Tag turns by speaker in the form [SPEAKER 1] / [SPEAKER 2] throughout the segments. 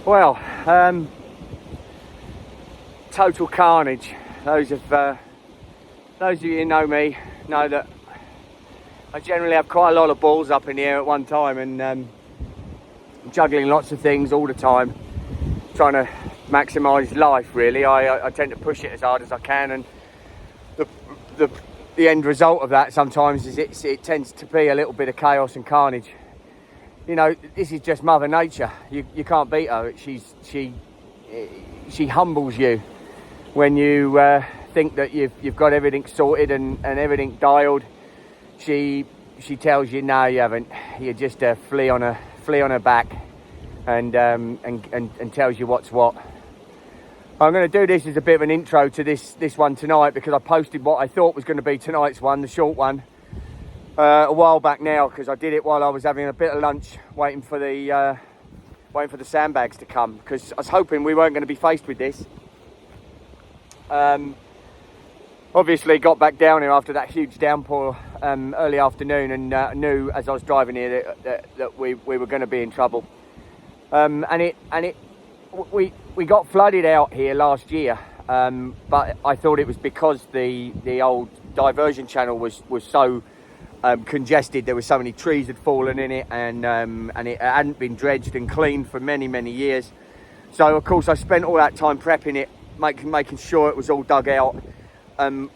[SPEAKER 1] Well, total carnage. Those of you who know me know that I generally have quite a lot of balls up in the air at one time, and juggling lots of things all the time, trying to maximise life. Really, I tend to push it as hard as I can, and the end result of that sometimes is it tends to be a little bit of chaos and carnage. You know, this is just Mother Nature. You can't beat her. She humbles you when you think that you've got everything sorted and everything dialed. She tells you, no, you haven't. You're just a flea on her back, and tells you what's what. I'm going to do this as a bit of an intro to this one tonight, because I posted what I thought was going to be tonight's one, the short one, a while back now, because I did it while I was having a bit of lunch, waiting for the sandbags to come, because I was hoping we weren't going to be faced with this. Obviously got back down here after that huge downpour early afternoon, and knew as I was driving here that we were going to be in trouble. We got flooded out here last year, but I thought it was because the old diversion channel was so congested. There were so many trees had fallen in it, and it hadn't been dredged and cleaned for many years. So of course I spent all that time prepping it, making sure it was all dug out,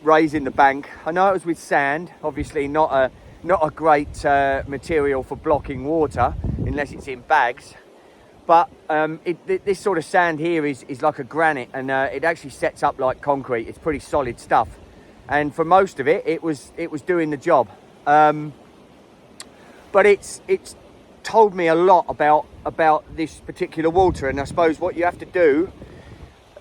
[SPEAKER 1] raising the bank. I know it was with sand, obviously not a great material for blocking water unless it's in bags. But this sort of sand here is like a granite, and it actually sets up like concrete. It's pretty solid stuff, and for most of it, it was doing the job. But it's told me a lot about this particular water, and I suppose what you have to do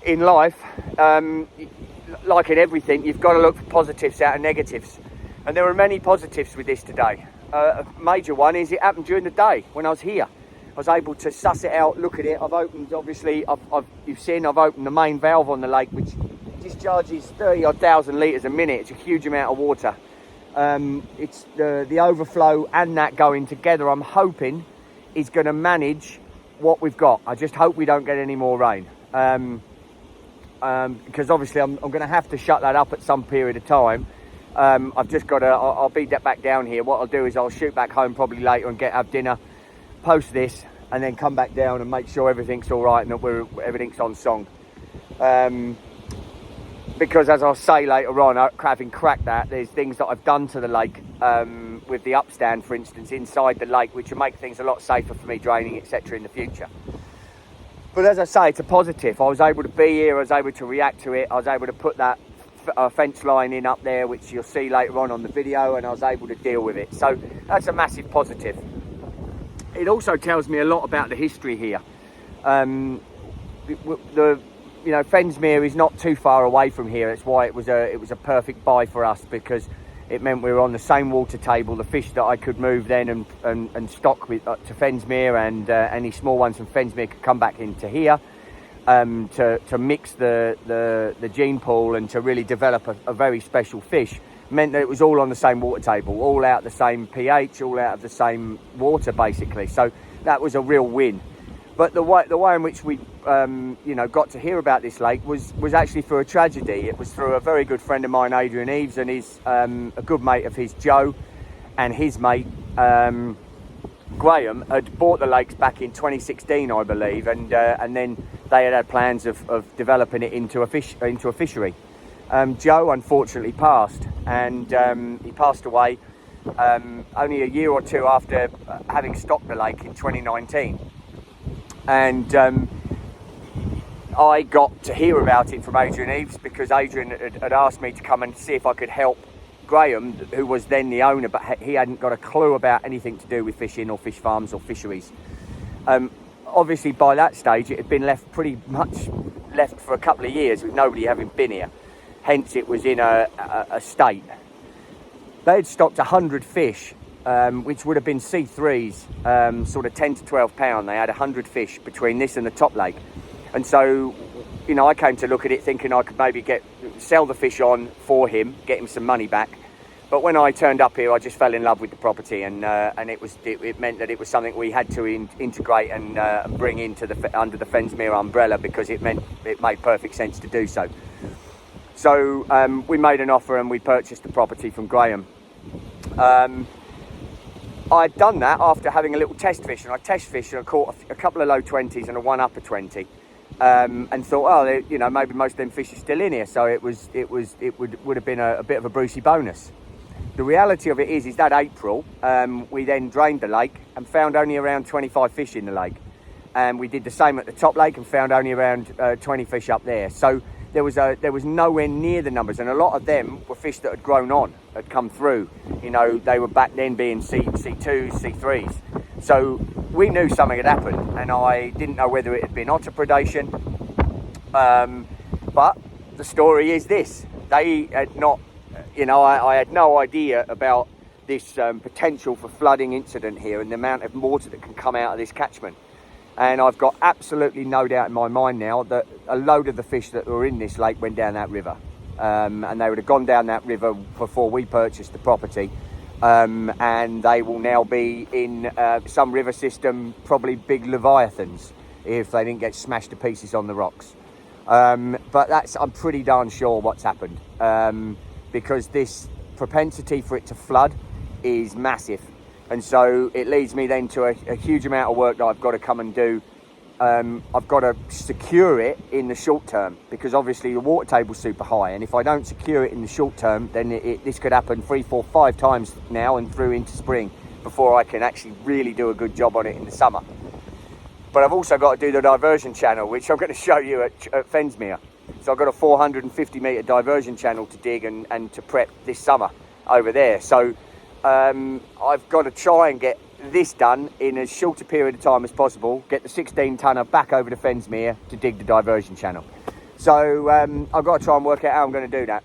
[SPEAKER 1] in life, like in everything, you've got to look for positives out of negatives, and there are many positives with this today. A major one is it happened during the day when I was here. I was able to suss it out, look at it. I've opened, obviously, you've seen I've opened the main valve on the lake, which discharges 30,000 litres a minute. It's a huge amount of water. It's the overflow and that going together, I'm hoping, is going to manage what we've got. I just hope we don't get any more rain. Because obviously I'm going to have to shut that up at some period of time. I've just got to, I'll be back down here. What I'll do is I'll shoot back home probably later and have dinner, post this, and then come back down and make sure everything's all right and that everything's on song. Because as I'll say later on, having cracked that, there's things that I've done to the lake with the upstand, for instance, inside the lake, which will make things a lot safer for me draining, etc. in the future. But as I say, it's a positive. I was able to be here, I was able to react to it, I was able to put that fence line in up there, which you'll see later on the video, and I was able to deal with it. So that's a massive positive. It also tells me a lot about the history here. Fensmere is not too far away from here. That's why it was a perfect buy for us, because it meant we were on the same water table. The fish that I could move then and stock with to Fensmere, and any small ones from Fensmere could come back into here to mix the gene pool and to really develop a very special fish. Meant that it was all on the same water table, all out the same pH, all out of the same water, basically. So that was a real win. But the way in which we got to hear about this lake was actually through a tragedy. It was through a very good friend of mine, Adrian Eves, and his a good mate of his, Joe, and his mate Graham had bought the lakes back in 2016, I believe, and then they had plans of developing it into a fishery. Joe unfortunately passed, and he passed away only a year or two after having stocked the lake in 2019. And I got to hear about it from Adrian Eves, because Adrian had asked me to come and see if I could help Graham, who was then the owner, but he hadn't got a clue about anything to do with fishing or fish farms or fisheries. Obviously by that stage it had been left for a couple of years with nobody having been here. Hence it was in a state. They had stocked 100 fish, which would have been C3s, sort of 10 to 12 pound. They had 100 fish between this and the top lake. And so, I came to look at it thinking I could maybe sell the fish on for him, get him some money back But when I turned up here, I just fell in love with the property, and it meant that it was something we had to integrate and bring into under the Fensmere umbrella, because it made perfect sense to do so. So we made an offer and we purchased the property from Graham. I'd done that after having a little test fish, and I test fished and I caught a couple of low 20s and a one upper 20, and thought, oh, you know, maybe most of them fish are still in here, so it would have been a bit of a Brucey bonus. The reality of it is that April, we then drained the lake and found only around 25 fish in the lake, and we did the same at the top lake and found only around 20 fish up there. So there was nowhere near the numbers, and a lot of them were fish that had grown on, had come through. You know, they were back then being C2s, C3s. So we knew something had happened, and I didn't know whether it had been otter predation. But the story is this: they had not, you know, I had no idea about this potential for flooding incident here and the amount of water that can come out of this catchment. And I've got absolutely no doubt in my mind now that a load of the fish that were in this lake went down that river. And they would have gone down that river before we purchased the property. And they will now be in some river system, probably big leviathans, if they didn't get smashed to pieces on the rocks. But I'm pretty darn sure what's happened. Because this propensity for it to flood is massive. And so it leads me then to a huge amount of work that I've got to come and do. I've got to secure it in the short term, because obviously the water table's super high, and if I don't secure it in the short term, then this could happen 3, 4, 5 times now and through into spring before I can actually really do a good job on it in the summer. But I've also got to do the diversion channel, which I'm going to show you at Fensmere. So I've got a 450 metre diversion channel to dig and to prep this summer over there. So I've got to try and get this done in as short a period of time as possible, get the 16 tonner back over to Fensmere to dig the diversion channel. So I've got to try and work out how I'm going to do that.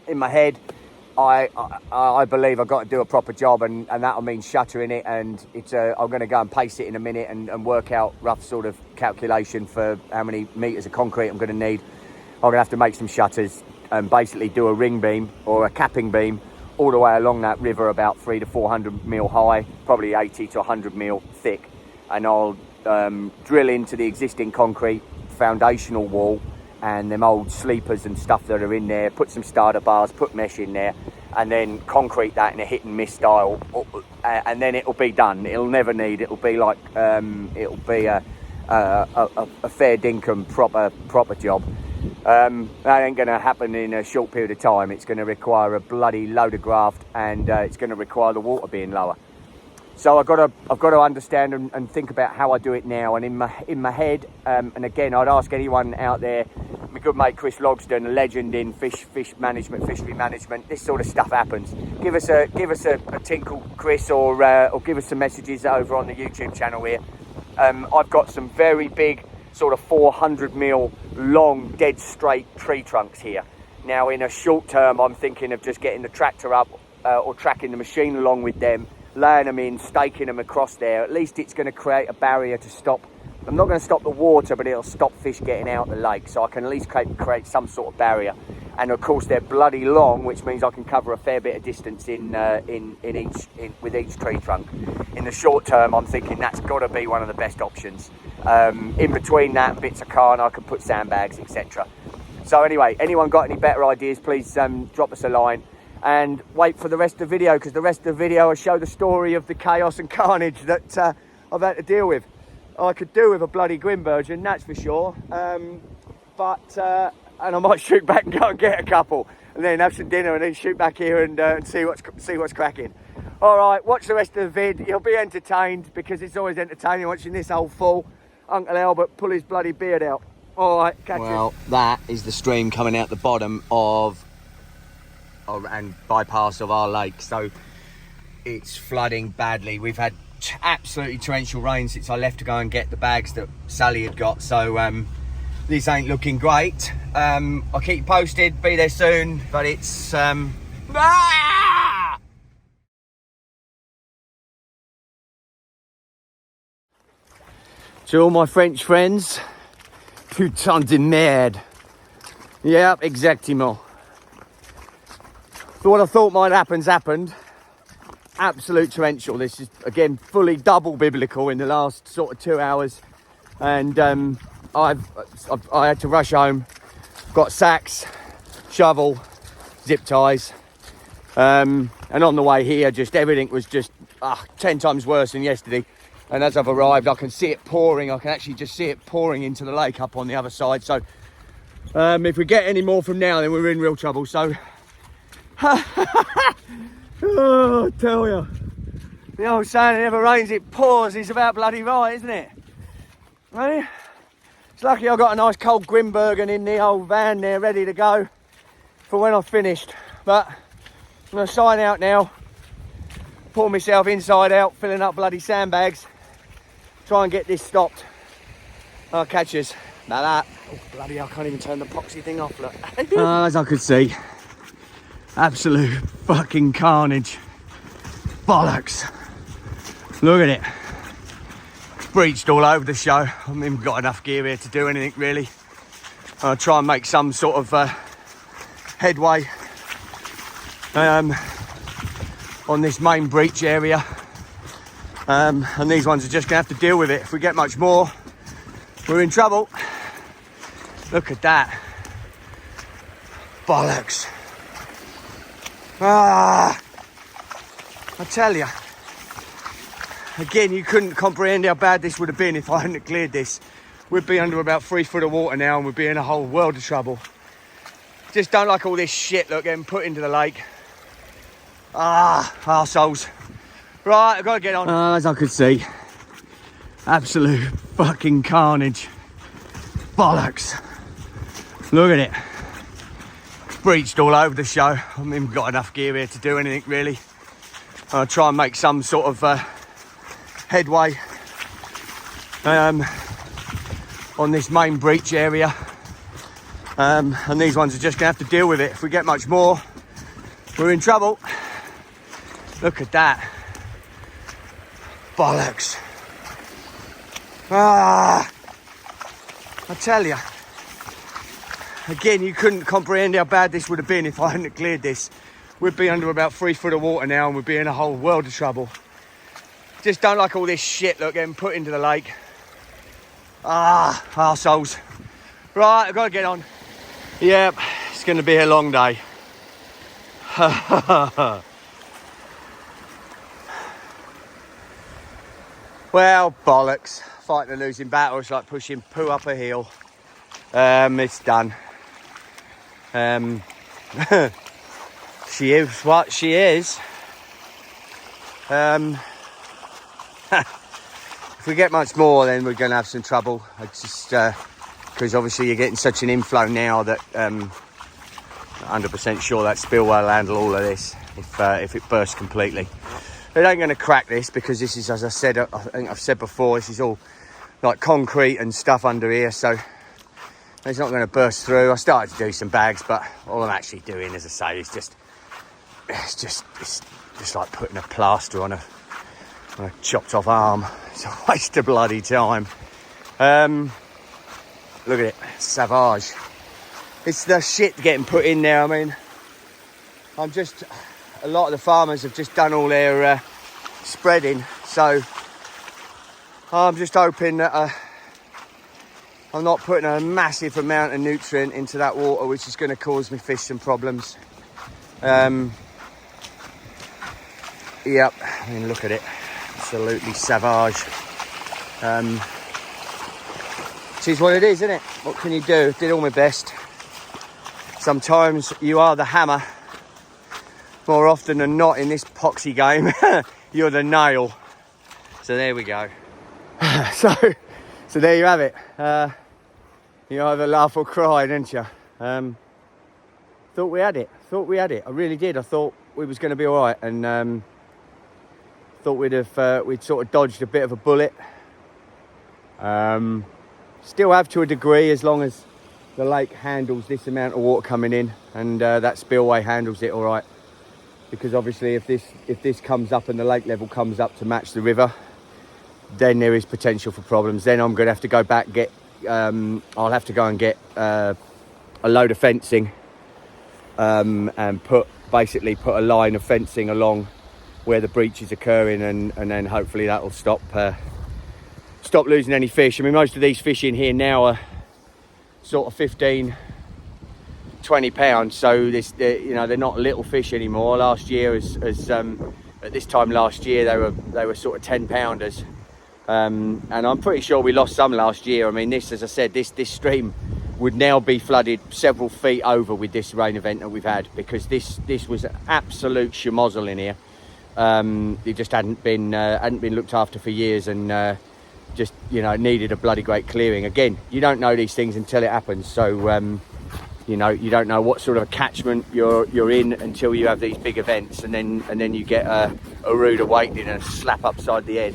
[SPEAKER 1] In my head, I believe I've got to do a proper job, and that'll mean shuttering it, and I'm going to go and pace it in a minute and work out rough sort of calculation for how many metres of concrete I'm going to need. I'm going to have to make some shutters and basically do a ring beam or a capping beam all the way along that river, about 300 to 400 mil high, probably 80 to 100 mil thick, and I'll drill into the existing concrete foundational wall and them old sleepers and stuff that are in there, put some starter bars, put mesh in there, and then concrete that in a hit and miss style, and then it'll be done. It'll be like it'll be a fair dinkum proper job. That ain't going to happen in a short period of time. It's going to require a bloody load of graft, and it's going to require the water being lower. So I've got to understand and think about how I do it now. And in my head, and again, I'd ask anyone out there, my good mate Chris Logsdon, a legend in fishery management. This sort of stuff happens. Give us a tinkle, Chris, or give us some messages over on the YouTube channel here. I've got some very big, sort of 400 mil long, dead straight tree trunks here. Now, in a short term, I'm thinking of just getting the tractor up or tracking the machine along with them, laying them in, staking them across there. At least it's going to create a barrier to stop. I'm not going to stop the water, but it'll stop fish getting out the lake, so I can at least create some sort of barrier. And of course, they're bloody long, which means I can cover a fair bit of distance with each tree trunk. In the short term, I'm thinking that's got to be one of the best options. In between that and bits of carn, I can put sandbags, etc. So anyway, anyone got any better ideas, please drop us a line. And wait for the rest of the video, because the rest of the video will show the story of the chaos and carnage that I've had to deal with. I could do with a bloody Grimbergen, that's for sure. And I might shoot back and go and get a couple, and then have some dinner, and then shoot back here and see what's cracking. All right, watch the rest of the vid. You'll be entertained, because it's always entertaining watching this old fool, Uncle Albert, pull his bloody beard out. All right, catch you. Well, that is the stream coming out the bottom of and bypass of our lake, so it's flooding badly. We've had absolutely torrential rain since I left to go and get the bags that Sally had got, so this ain't looking great. I'll keep you posted, be there soon, but it's To all my French friends, putain de merde. Yep, exactement. So what I thought might happen's happened. Absolute torrential. This is again fully double biblical in the last sort of 2 hours, and I had to rush home. Got sacks, shovel, zip ties, and on the way here, just everything was just 10 times worse than yesterday. And as I've arrived, I can see it pouring. I can actually just see it pouring into the lake up on the other side. So if we get any more from now, then we're in real trouble. So oh, I tell you, the old saying, it never rains, it pours, is about bloody right, isn't it? Right? It's lucky I've got a nice cold Grimbergen in the old van there, ready to go for when I've finished. But I'm going to sign out now, pull myself inside out, filling up bloody sandbags, try and get this stopped. I'll catch us. Like that. Oh, bloody hell, I can't even turn the epoxy thing off, look. As I could see, absolute fucking carnage. Bollocks. Look at it. Breached all over the show. I mean, we've got enough gear here to do anything really. I'll try and make some sort of headway on this main breach area. And these ones are just gonna have to deal with it. If we get much more, we're in trouble. Look at that. Bollocks. I tell you, again, you couldn't comprehend how bad this would have been if I hadn't cleared this. We'd be under about 3 foot of water now, and we'd be in a whole world of trouble. Just don't like all this shit, look, getting put into the lake. Arseholes. Right, I've got to get on. As I could see, absolute fucking carnage. Bollocks. Look at it. Breached all over the show. I mean, we've got enough gear here to do anything really. I'll try and make some sort of headway on this main breach area. And these ones are just gonna have to deal with it. If we get much more, we're in trouble. Look at that. Bollocks. I tell you, again, you couldn't comprehend how bad this would have been if I hadn't cleared this. We'd be under about 3 foot of water now, and we'd be in a whole world of trouble. Just don't like all this shit, look, getting put into the lake. Arseholes. Right, I've got to get on. Yep, it's going to be a long day. Well, bollocks. Fighting a losing battle is like pushing poo up a hill. It's done. She is what she is. If we get much more, then we're going to have some trouble. It's just because obviously you're getting such an inflow now that 100% sure that spill will handle all of this if it bursts completely. It ain't going to crack this because this is, as I said, I think I've said before, this is all like concrete and stuff under here, so it's not going to burst through. I started to do some bags, but all I'm actually doing, as I say, is it's just like putting a plaster on a chopped off arm. It's a waste of bloody time. Look at it, savage. It's the shit getting put in there. I mean, a lot of the farmers have just done all their spreading, so I'm just hoping that I'm not putting a massive amount of nutrient into that water, which is going to cause me fish some problems. Yep, I mean, look at it, absolutely savage. It is what it is, isn't it? What can you do? Did all my best. Sometimes you are the hammer. More often than not in this poxy game, you're the nail. So there we go. So there you have it. You either laugh or cry, didn't you? Thought we had it. I really did. I thought we was going to be all right, and thought we'd sort of dodged a bit of a bullet. Still have to a degree, as long as the lake handles this amount of water coming in, and that spillway handles it all right. Because obviously, if this comes up and the lake level comes up to match the river, then there is potential for problems. Then I'm going to have to go back I'll have to go and get a load of fencing and basically put a line of fencing along where the breach is occurring, and then hopefully that will stop losing any fish. I mean, most of these fish in here now are sort of 15, 20 pounds, so they're not little fish anymore. Last year, at this time last year, they were sort of 10 pounders, and I'm pretty sure we lost some last year. I mean, this, as I said, this stream would now be flooded several feet over with this rain event that we've had, because this was an absolute schmozzle in here. It just hadn't been looked after for years, and just needed a bloody great clearing. Again, you don't know these things until it happens, so you don't know what sort of a catchment you're in until you have these big events, and then you get a rude awakening and a slap upside the head.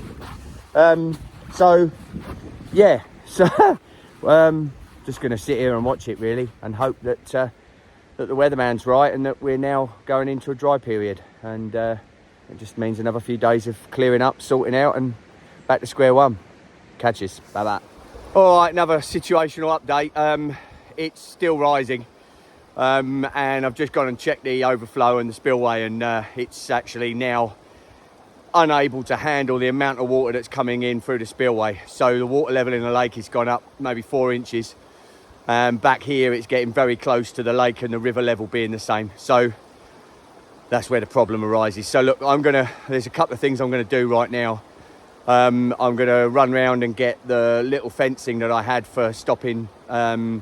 [SPEAKER 1] Just going to sit here and watch it really, and hope that the weatherman's right and that we're now going into a dry period, and it just means another few days of clearing up, sorting out, and back to square one. Catches. Bye bye. All right, another situational update. It's still rising, and I've just gone and checked the overflow and the spillway, and it's actually now unable to handle the amount of water that's coming in through the spillway. So the water level in the lake has gone up maybe 4 inches. Back here it's getting very close to the lake and the river level being the same. So that's where the problem arises. So look, there's a couple of things I'm going to do right now. I'm going to run around and get the little fencing that I had for stopping the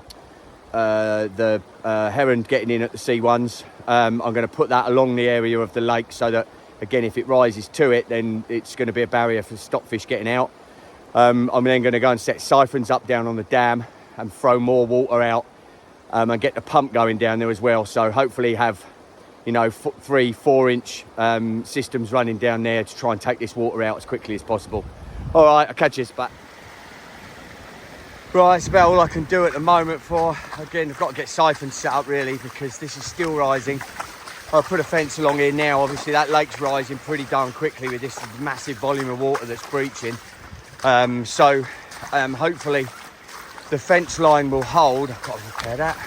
[SPEAKER 1] heron getting in at the C1s. I'm going to put that along the area of the lake, so that, again, if it rises to it, then it's going to be a barrier for stockfish getting out. I'm then going to go and set siphons up down on the dam and throw more water out, and get the pump going down there as well. So hopefully have 3-4 inch systems running down there to try and take this water out as quickly as possible. All right, I'll catch you back. Right, it's about all I can do at the moment. Again, I've got to get siphons set up really, because this is still rising. I'll put a fence along here now. Obviously that lake's rising pretty darn quickly with this massive volume of water that's breaching. Hopefully the fence line will hold. I've got to repair that.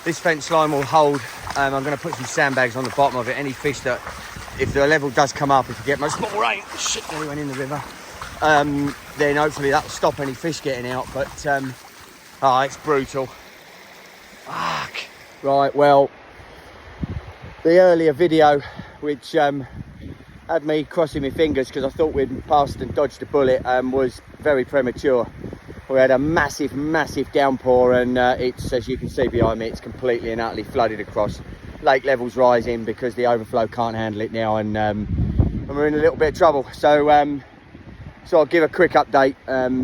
[SPEAKER 1] This fence line will hold. I'm going to put some sandbags on the bottom of it. Any fish that, if the level does come up, if you get much more rain, shit, they went in the river, then hopefully that'll stop any fish getting out. But it's brutal. Fuck. Right, well, the earlier video, which had me crossing my fingers because I thought we'd passed and dodged a bullet, was very premature. We had a massive downpour, and it's, as you can see behind me, it's completely and utterly flooded across. Lake level's rising because the overflow can't handle it now, and we're in a little bit of trouble. So I'll give a quick update,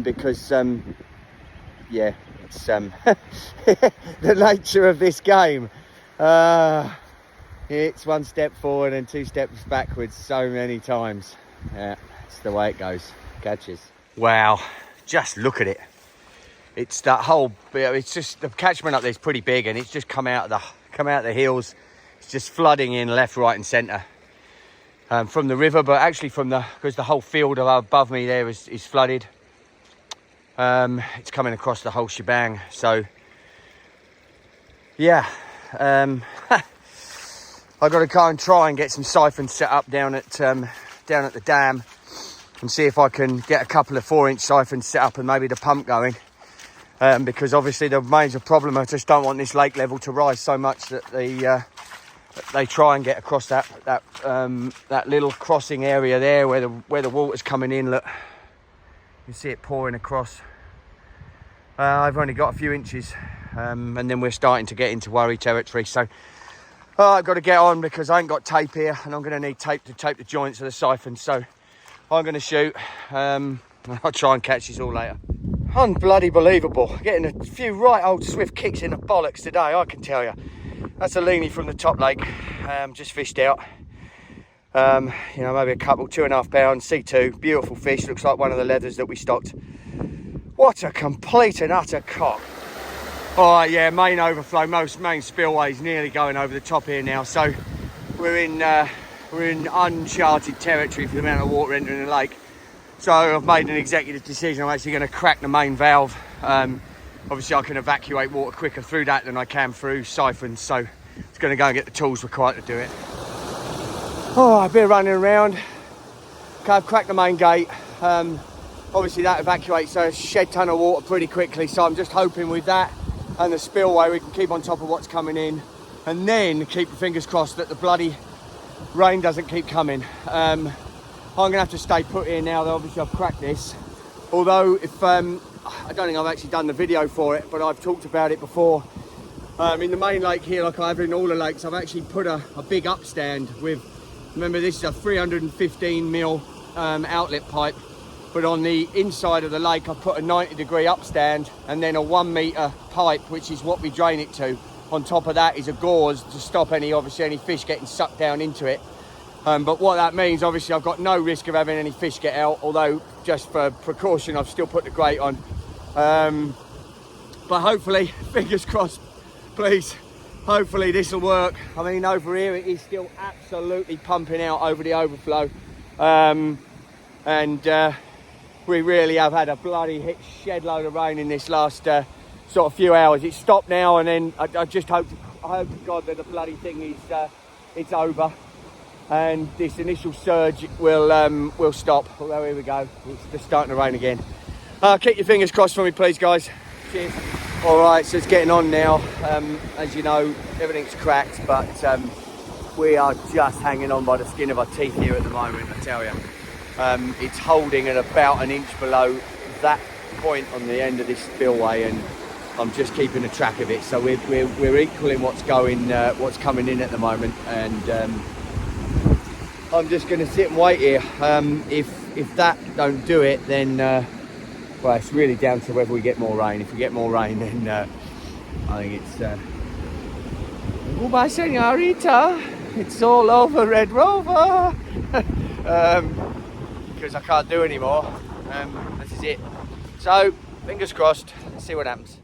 [SPEAKER 1] because it's the nature of this game. It's one step forward and 2 steps backwards so many times. Yeah, it's the way it goes. Catches. Wow, just look at it. It's that whole bit. It's just, the catchment up there is pretty big, and it's just come out of the hills. It's just flooding in left, right, and centre from the river, but actually because the whole field above me there is flooded. It's coming across the whole shebang. So yeah, I've got to go and try and get some siphons set up down at the dam, and see if I can get a couple of 4-inch siphons set up and maybe the pump going. Because obviously the major problem, I just don't want this lake level to rise so much that they try and get across that little crossing area there where the water's coming in. Look, you can see it pouring across. I've only got a few inches, and then we're starting to get into worry territory. So I've got to get on, because I ain't got tape here, and I'm going to need tape to tape the joints of the siphons. So I'm going to shoot. I'll try and catch this all later. Unbloody believable. Getting a few right old swift kicks in the bollocks today, I can tell you. That's a leanie from the top lake, just fished out. Maybe a couple, 2.5 pounds, C2, beautiful fish. Looks like one of the leathers that we stocked. What a complete and utter cock. All right, yeah, main overflow, main spillways nearly going over the top here now. So we're in uncharted territory for the amount of water entering the lake. So I've made an executive decision. I'm actually going to crack the main valve. Obviously I can evacuate water quicker through that than I can through siphons. So it's going to go and get the tools required to do it. Oh, a bit of running around. Okay, I've cracked the main gate. Obviously that evacuates a shed ton of water pretty quickly, so I'm just hoping with that and the spillway we can keep on top of what's coming in, and then keep your fingers crossed that the bloody rain doesn't keep coming. I'm gonna have to stay put here now that obviously I've cracked this. Although if I don't think I've actually done the video for it, but I've talked about it before. In the main lake here, like I have in all the lakes, I've actually put a big upstand with, remember this is a 315mm outlet pipe, but on the inside of the lake I put a 90-degree upstand and then a 1 metre pipe, which is what we drain it to. On top of that is a gauze to stop obviously any fish getting sucked down into it. But what that means, obviously I've got no risk of having any fish get out, although just for precaution I've still put the grate on. But hopefully, fingers crossed, please, hopefully this will work. I mean, over here it is still absolutely pumping out over the overflow. We really have had a bloody shed load of rain in this last sort of few hours. It's stopped now, and then I just hope to God that the bloody thing is it's over and this initial surge will stop. Although here we go, it's just starting to rain again. Keep your fingers crossed for me, please, guys. Cheers. All right, so it's getting on now. As you know, everything's cracked, but we are just hanging on by the skin of our teeth here at the moment, I tell you. It's holding at about an inch below that point on the end of this spillway, and I'm just keeping a track of it. So we're equaling what's coming in at the moment, and I'm just going to sit and wait here. If that don't do it, then well, it's really down to whether we get more rain. If we get more rain, then I think it's goodbye, señorita. It's all over, Red Rover. Because I can't do anymore. This is it. So, fingers crossed. Let's see what happens.